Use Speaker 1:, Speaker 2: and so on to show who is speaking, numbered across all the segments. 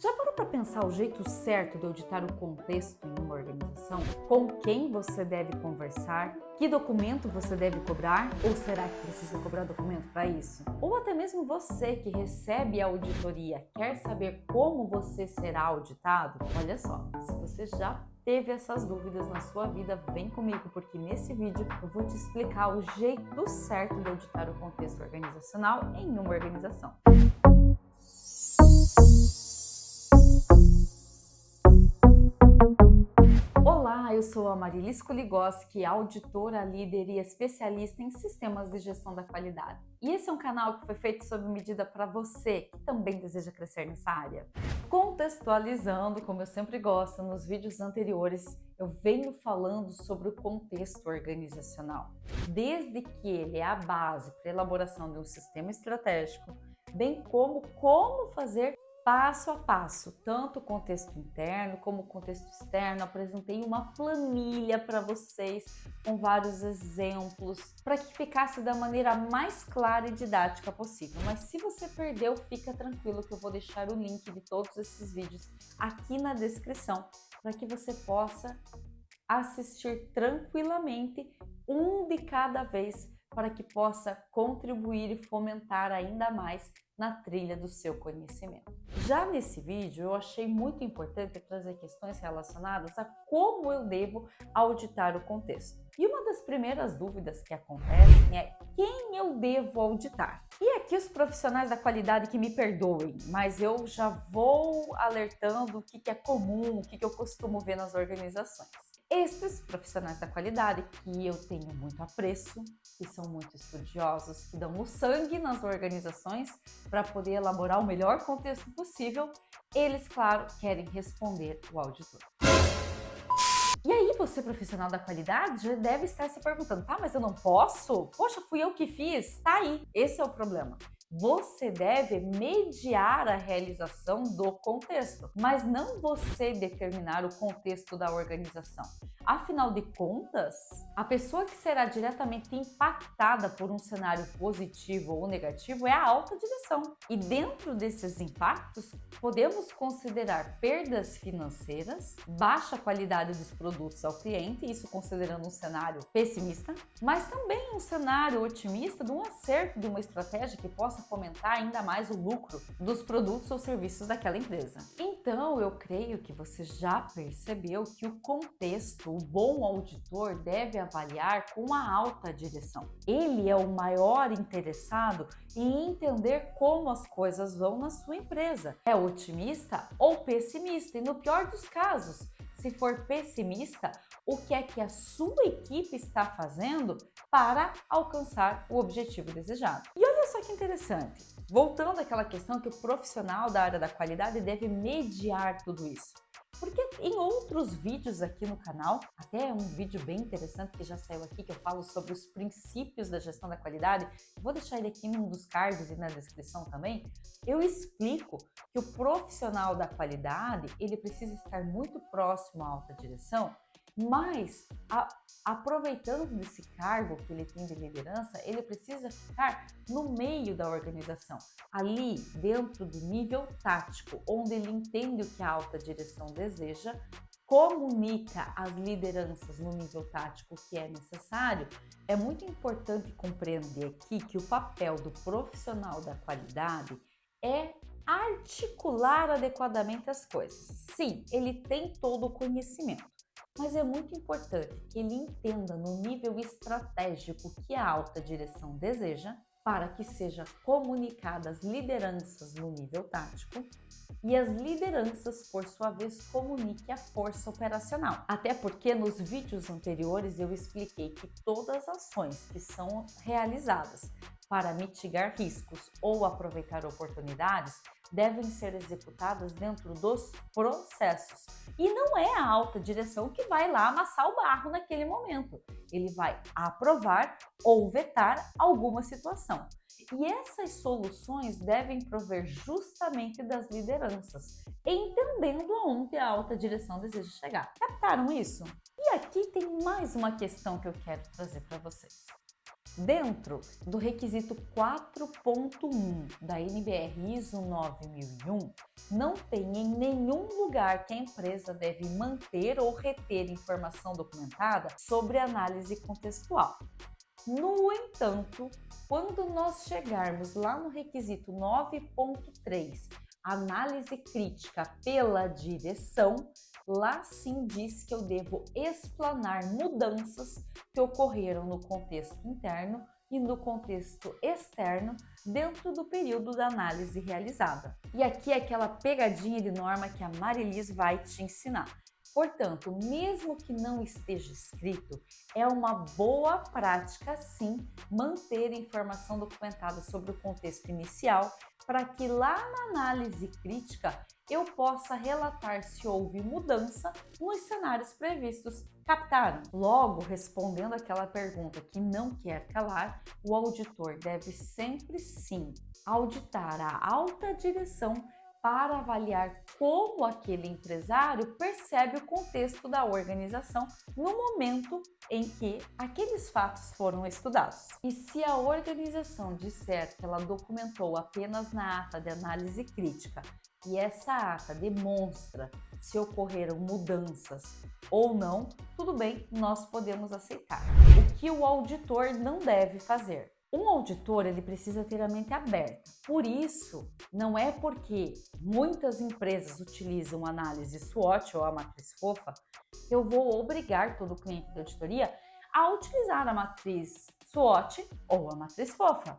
Speaker 1: Já parou para pensar o jeito certo de auditar o contexto em uma organização? Com quem você deve conversar? Que documento você deve cobrar? Ou será que precisa cobrar documento para isso? Ou até mesmo você que recebe a auditoria quer saber como você será auditado? Olha só, se você já teve essas dúvidas na sua vida, vem comigo, porque nesse vídeo eu vou te explicar o jeito certo de auditar o contexto organizacional em uma organização. Olá, eu sou a Marilis Kuligoski, auditora, líder e especialista em sistemas de gestão da qualidade. E esse é um canal que foi feito sob medida para você que também deseja crescer nessa área. Contextualizando, como eu sempre gosto, nos vídeos anteriores, eu venho falando sobre o contexto organizacional, desde que ele é a base para a elaboração de um sistema estratégico, bem como fazer passo a passo, tanto o contexto interno como o contexto externo. Apresentei uma planilha para vocês com vários exemplos para que ficasse da maneira mais clara e didática possível. Mas se você perdeu, fica tranquilo que eu vou deixar o link de todos esses vídeos aqui na descrição para que você possa assistir tranquilamente um de cada vez para que possa contribuir e fomentar ainda mais na trilha do seu conhecimento. Já nesse vídeo, eu achei muito importante trazer questões relacionadas a como eu devo auditar o contexto. E uma das primeiras dúvidas que acontecem é quem eu devo auditar? E aqui os profissionais da qualidade que me perdoem, mas eu já vou alertando o que é comum, o que eu costumo ver nas organizações. Estes profissionais da qualidade que eu tenho muito apreço, que são muito estudiosos, que dão o sangue nas organizações para poder elaborar o melhor contexto possível, eles, claro, querem responder o auditor. E aí você, profissional da qualidade, já deve estar se perguntando, tá, mas eu não posso? Poxa, fui eu que fiz? Tá aí, esse é o problema. Você deve mediar a realização do contexto, mas não você determinar o contexto da organização. Afinal de contas, a pessoa que será diretamente impactada por um cenário positivo ou negativo é a alta direção. E dentro desses impactos, podemos considerar perdas financeiras, baixa qualidade dos produtos ao cliente, isso considerando um cenário pessimista, mas também um cenário otimista de um acerto de uma estratégia que possa fomentar ainda mais o lucro dos produtos ou serviços daquela empresa. Então, eu creio que você já percebeu que o contexto, o bom auditor deve avaliar com a alta direção. Ele é o maior interessado em entender como as coisas vão na sua empresa. É otimista ou pessimista? E no pior dos casos, se for pessimista, o que é que a sua equipe está fazendo para alcançar o objetivo desejado? E olha só que interessante, voltando àquela questão que o profissional da área da qualidade deve mediar tudo isso. Porque em outros vídeos aqui no canal, até um vídeo bem interessante que já saiu aqui, que eu falo sobre os princípios da gestão da qualidade, vou deixar ele aqui num dos cards e na descrição também, eu explico que o profissional da qualidade, ele precisa estar muito próximo à alta direção, mas aproveitando desse cargo que ele tem de liderança, ele precisa ficar no meio da organização, ali dentro do nível tático, onde ele entende o que a alta direção deseja, comunica às lideranças no nível tático o que é necessário. É muito importante compreender aqui que o papel do profissional da qualidade é articular adequadamente as coisas. Sim, ele tem todo o conhecimento, mas é muito importante que ele entenda no nível estratégico o que a alta direção deseja para que seja comunicada às lideranças no nível tático e as lideranças, por sua vez, comuniquem a força operacional. Até porque nos vídeos anteriores eu expliquei que todas as ações que são realizadas para mitigar riscos ou aproveitar oportunidades devem ser executadas dentro dos processos. E não é a alta direção que vai lá amassar o barro naquele momento. Ele vai aprovar ou vetar alguma situação. E essas soluções devem prover justamente das lideranças, entendendo aonde a alta direção deseja chegar. Captaram isso? E aqui tem mais uma questão que eu quero trazer para vocês. Dentro do requisito 4.1 da NBR ISO 9001, não tem em nenhum lugar que a empresa deve manter ou reter informação documentada sobre análise contextual. No entanto, quando nós chegarmos lá no requisito 9.3, análise crítica pela direção, lá sim diz que eu devo explanar mudanças que ocorreram no contexto interno e no contexto externo dentro do período da análise realizada. E aqui é aquela pegadinha de norma que a Marilis vai te ensinar. Portanto, mesmo que não esteja escrito, é uma boa prática sim manter informação documentada sobre o contexto inicial para que lá na análise crítica eu possa relatar se houve mudança nos cenários previstos. Captaram? Logo, respondendo aquela pergunta que não quer calar, o auditor deve sempre sim auditar a alta direção para avaliar como aquele empresário percebe o contexto da organização no momento em que aqueles fatos foram estudados. E se a organização disser que ela documentou apenas na ata de análise crítica e essa ata demonstra se ocorreram mudanças ou não, tudo bem, nós podemos aceitar. O que o auditor não deve fazer? Um auditor ele precisa ter a mente aberta. Por isso, não é porque muitas empresas utilizam análise SWOT ou a matriz FOFA que eu vou obrigar todo cliente de auditoria a utilizar a matriz SWOT ou a matriz FOFA.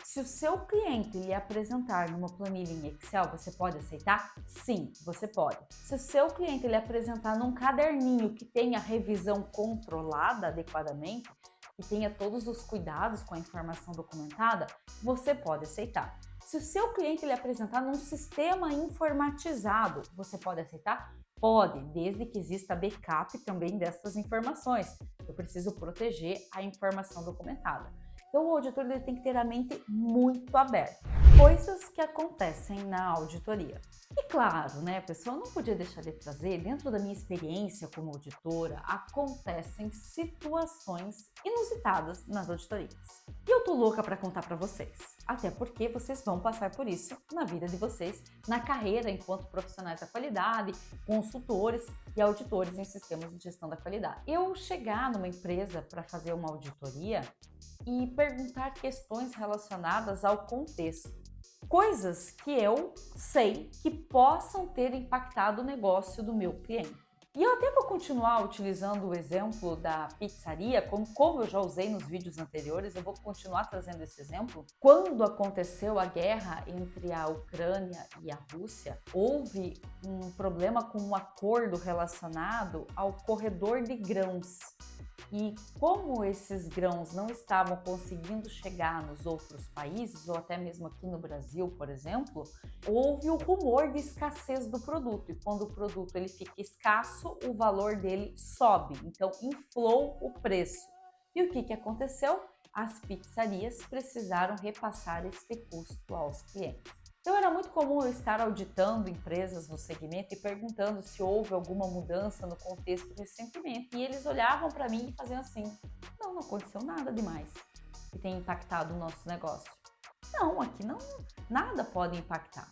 Speaker 1: Se o seu cliente lhe apresentar numa planilha em Excel, você pode aceitar? Sim, você pode. Se o seu cliente lhe apresentar num caderninho que tenha revisão controlada adequadamente, que tenha todos os cuidados com a informação documentada, você pode aceitar. Se o seu cliente lhe apresentar num sistema informatizado, você pode aceitar? Pode, desde que exista backup também dessas informações. Eu preciso proteger a informação documentada. Então, o auditor ele tem que ter a mente muito aberta. Coisas que acontecem na auditoria. E claro, né, pessoal, eu não podia deixar de trazer, dentro da minha experiência como auditora, acontecem situações inusitadas nas auditorias. E eu tô louca para contar para vocês, até porque vocês vão passar por isso na vida de vocês, na carreira enquanto profissionais da qualidade, consultores e auditores em sistemas de gestão da qualidade. Eu chegar numa empresa para fazer uma auditoria e perguntar questões relacionadas ao contexto. Coisas que eu sei que possam ter impactado o negócio do meu cliente. E eu até vou continuar utilizando o exemplo da pizzaria, como eu já usei nos vídeos anteriores, eu vou continuar trazendo esse exemplo. Quando aconteceu a guerra entre a Ucrânia e a Rússia, houve um problema com um acordo relacionado ao corredor de grãos. E como esses grãos não estavam conseguindo chegar nos outros países, ou até mesmo aqui no Brasil, por exemplo, houve o rumor de escassez do produto. E quando o produto ele fica escasso, o valor dele sobe. Então, inflou o preço. E o que aconteceu? As pizzarias precisaram repassar este custo aos clientes. Então, era muito comum eu estar auditando empresas no segmento e perguntando se houve alguma mudança no contexto recentemente. E eles olhavam para mim e faziam assim: não aconteceu nada demais que tenha impactado o nosso negócio. Não, aqui não, nada pode impactar.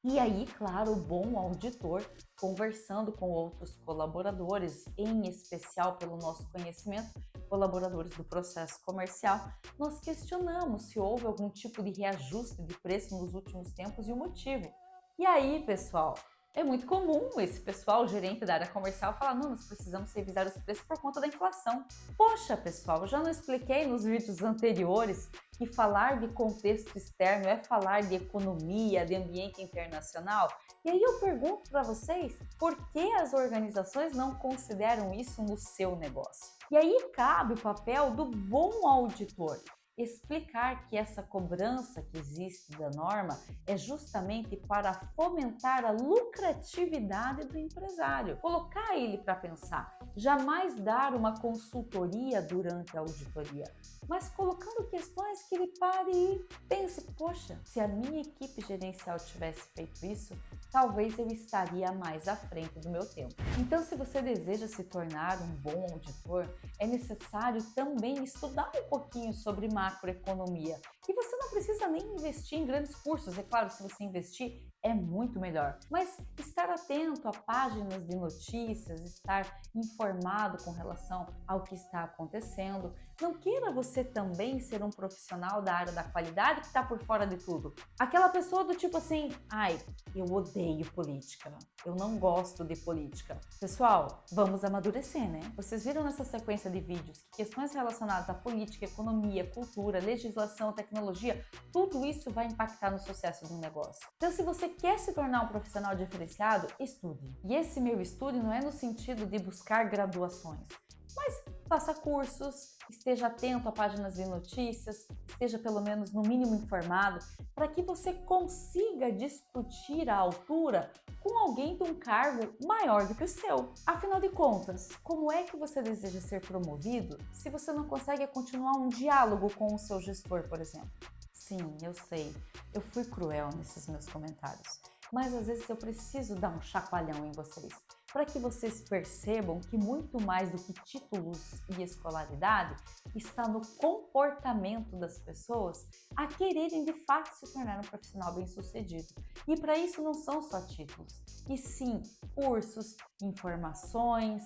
Speaker 1: E aí, claro, o bom auditor, conversando com outros colaboradores, em especial pelo nosso conhecimento, colaboradores do processo comercial, nós questionamos se houve algum tipo de reajuste de preço nos últimos tempos e o motivo. E aí, pessoal, é muito comum esse pessoal, o gerente da área comercial, falar: não, nós precisamos revisar os preços por conta da inflação. Poxa, pessoal, eu já não expliquei nos vídeos anteriores que falar de contexto externo é falar de economia, de ambiente internacional? E aí eu pergunto para vocês, por que as organizações não consideram isso no seu negócio? E aí cabe o papel do bom auditor. Explicar que essa cobrança que existe da norma é justamente para fomentar a lucratividade do empresário, colocar ele para pensar, jamais dar uma consultoria durante a auditoria, mas colocando questões que ele pare e pense: poxa, se a minha equipe gerencial tivesse feito isso, talvez eu estaria mais à frente do meu tempo. Então, se você deseja se tornar um bom auditor, é necessário também estudar um pouquinho sobre macroeconomia. E você não precisa nem investir em grandes cursos, é claro, se você investir é muito melhor. Mas estar atento a páginas de notícias, estar informado com relação ao que está acontecendo. Não queira você também ser um profissional da área da qualidade que está por fora de tudo. Aquela pessoa do tipo assim, ai, eu odeio política, eu não gosto de política. Pessoal, vamos amadurecer, né? Vocês viram nessa sequência de vídeos que questões relacionadas à política, economia, cultura, legislação, tecnologia, tudo isso vai impactar no sucesso de um negócio. Então, se você quer se tornar um profissional diferenciado, estude. E esse meu estudo não é no sentido de buscar graduações, mas faça cursos, esteja atento a páginas de notícias, esteja pelo menos no mínimo informado, para que você consiga discutir à altura com alguém de um cargo maior do que o seu. Afinal de contas, como é que você deseja ser promovido se você não consegue continuar um diálogo com o seu gestor, por exemplo? Sim, eu sei, eu fui cruel nesses meus comentários, mas às vezes eu preciso dar um chacoalhão em vocês, para que vocês percebam que muito mais do que títulos e escolaridade está no comportamento das pessoas a quererem de fato se tornar um profissional bem-sucedido. E para isso não são só títulos, e sim cursos, informações,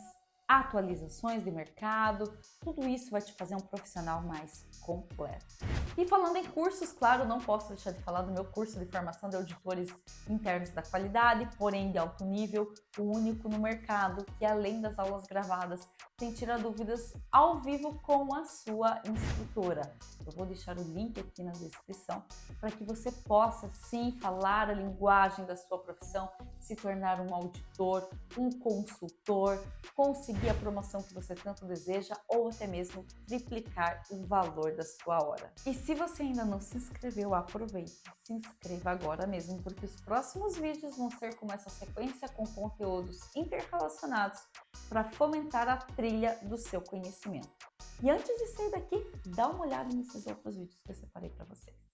Speaker 1: atualizações de mercado, tudo isso vai te fazer um profissional mais completo. E falando em cursos, claro, não posso deixar de falar do meu curso de formação de auditores internos da qualidade, porém de alto nível, o único no mercado, que além das aulas gravadas, tem tira dúvidas ao vivo com a sua instrutora. Eu vou deixar o link aqui na descrição para que você possa sim falar a linguagem da sua profissão, se tornar um auditor, um consultor, conseguir a promoção que você tanto deseja ou até mesmo triplicar o valor da sua hora. E se você ainda não se inscreveu, aproveite, se inscreva agora mesmo, porque os próximos vídeos vão ser como essa sequência com conteúdos interrelacionados para fomentar a trilha do seu conhecimento. E antes de sair daqui, dá uma olhada nesses outros vídeos que eu separei para vocês.